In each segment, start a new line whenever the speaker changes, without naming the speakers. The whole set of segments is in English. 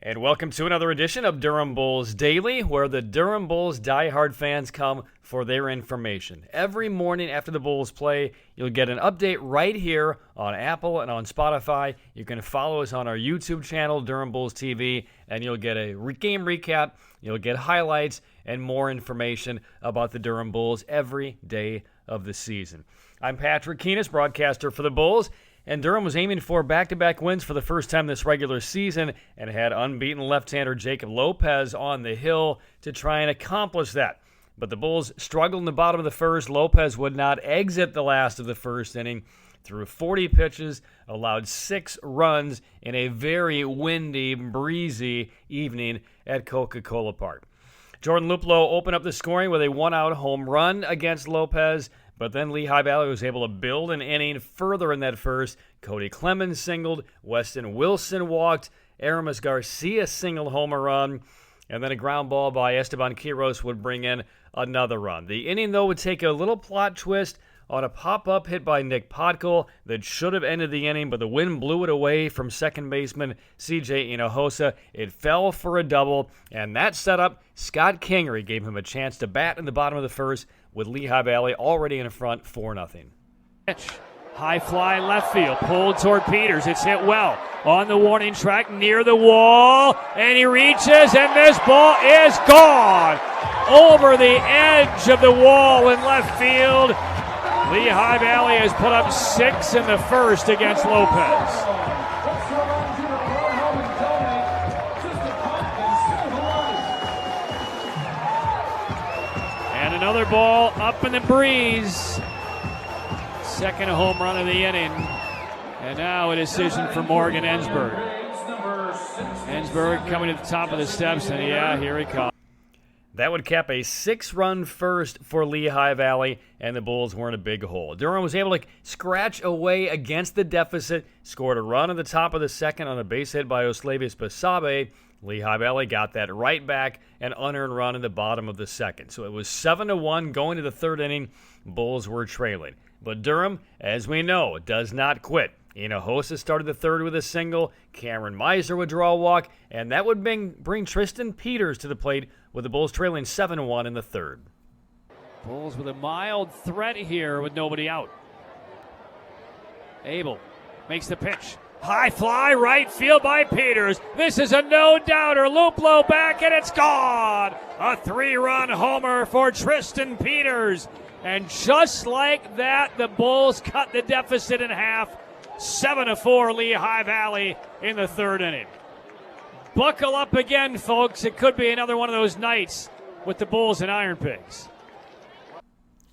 And welcome to another edition of Durham Bulls Daily, where the Durham Bulls diehard fans come for their information. Every morning after the Bulls play, you'll get an update right here on Apple and on Spotify. You can follow us on our YouTube channel, Durham Bulls TV, and you'll get a game recap, you'll get highlights, and more information about the Durham Bulls every day of the season. I'm Patrick Keenis, broadcaster for the Bulls. And Durham was aiming for back-to-back wins for the first time this regular season and had unbeaten left-hander Jacob Lopez on the hill to try and accomplish that. But the Bulls struggled in the bottom of the first. Lopez would not exit the last of the first inning. Threw 40 pitches, allowed 6 runs in a very windy, breezy evening at Coca-Cola Park. Jordan Luplow opened up the scoring with a one-out home run against Lopez. But then Lehigh Valley was able to build an inning further in that first. Cody Clemens singled, Weston Wilson walked, Aramis Garcia singled home run, and then a ground ball by Esteban Quiros would bring in another run. The inning, though, would take a little plot twist on a pop-up hit by Nick Podkul that should have ended the inning, but the wind blew it away from second baseman C.J. Hinojosa. It fell for a double, and that setup, Scott Kingery gave him a chance to bat in the bottom of the first, with Lehigh Valley already in front 4-0.
High fly left field, pulled toward Peters. It's hit well on the warning track near the wall, and he reaches, and this ball is gone over the edge of the wall in left field. Lehigh Valley has put up 6 in the first against Lopez. Another ball up in the breeze. Second home run of the inning. And now a decision for Morgan Ensberg. Ensberg coming to the top of the steps, and here he comes.
That would cap a 6-run first for Lehigh Valley, and the Bulls were in a big hole. Durham was able to scratch away against the deficit, scored a run at the top of the second on a base hit by Oslevis Basabe. Lehigh Valley got that right back, an unearned run in the bottom of the second. So it was 7-1 going to the third inning. Bulls were trailing. But Durham, as we know, does not quit. Hinojosa started the third with a single. Cameron Miser would draw a walk, and that would bring Tristan Peters to the plate with the Bulls trailing 7-1 in the third.
Bulls with a mild threat here with nobody out. Abel makes the pitch. High fly, right field by Peters. This is a no-doubter. Luplow back, and it's gone. A 3-run homer for Tristan Peters. And just like that, the Bulls cut the deficit in half. 7-4 Lehigh Valley in the third inning. Buckle up again, folks. It could be another one of those nights with the Bulls and Iron Pigs.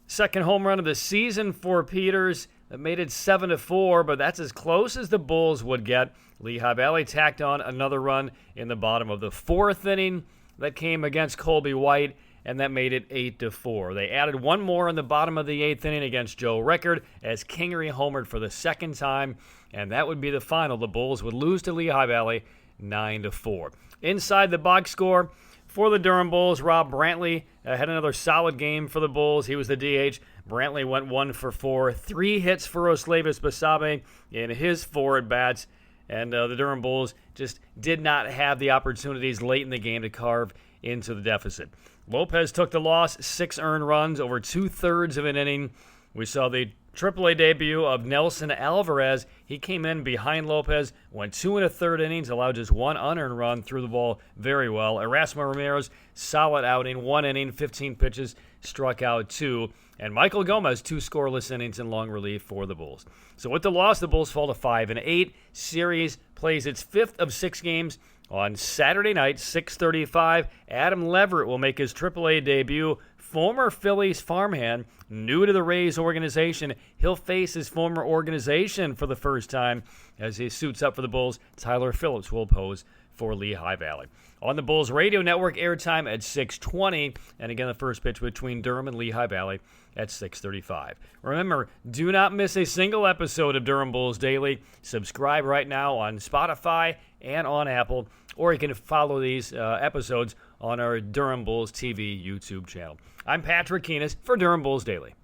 Second home run of the season for Peters. That made it 7-4, but that's as close as the Bulls would get. Lehigh Valley tacked on another run in the bottom of the fourth inning. That came against Colby White, and that made it 8-4. They added one more in the bottom of the eighth inning against Joe Rickard as Kingery homered for the second time, and that would be the final. The Bulls would lose to Lehigh Valley 9-4. Inside the box score for the Durham Bulls, Rob Brantley had another solid game for the Bulls. He was the DH. Brantley went 1 for 4, 3 hits for Oslevis Basabe in his 4 at-bats, and the Durham Bulls just did not have the opportunities late in the game to carve into the deficit. Lopez took the loss, 6 earned runs over 2/3 of an inning. We saw the AAA debut of Nelson Alvarez. He came in behind Lopez, went 2 1/3 innings, allowed just 1 unearned run, threw the ball very well. Erasmo Ramirez, solid outing, 1 inning, 15 pitches, struck out 2. And Michael Gomez, 2 scoreless innings in long relief for the Bulls. So with the loss, the Bulls fall to 5-8. Series plays its 5th of 6 games on Saturday night, 6:35. Adam Leverett will make his AAA debut. Former Phillies farmhand, new to the Rays organization. He'll face his former organization for the first time as he suits up for the Bulls. Tyler Phillips will pose for Lehigh Valley. On the Bulls radio network, airtime at 6:20. And again, the first pitch between Durham and Lehigh Valley at 6:35. Remember, do not miss a single episode of Durham Bulls Daily. Subscribe right now on Spotify and on Apple, or you can follow these episodes on our Durham Bulls TV YouTube channel. I'm Patrick Keenis for Durham Bulls Daily.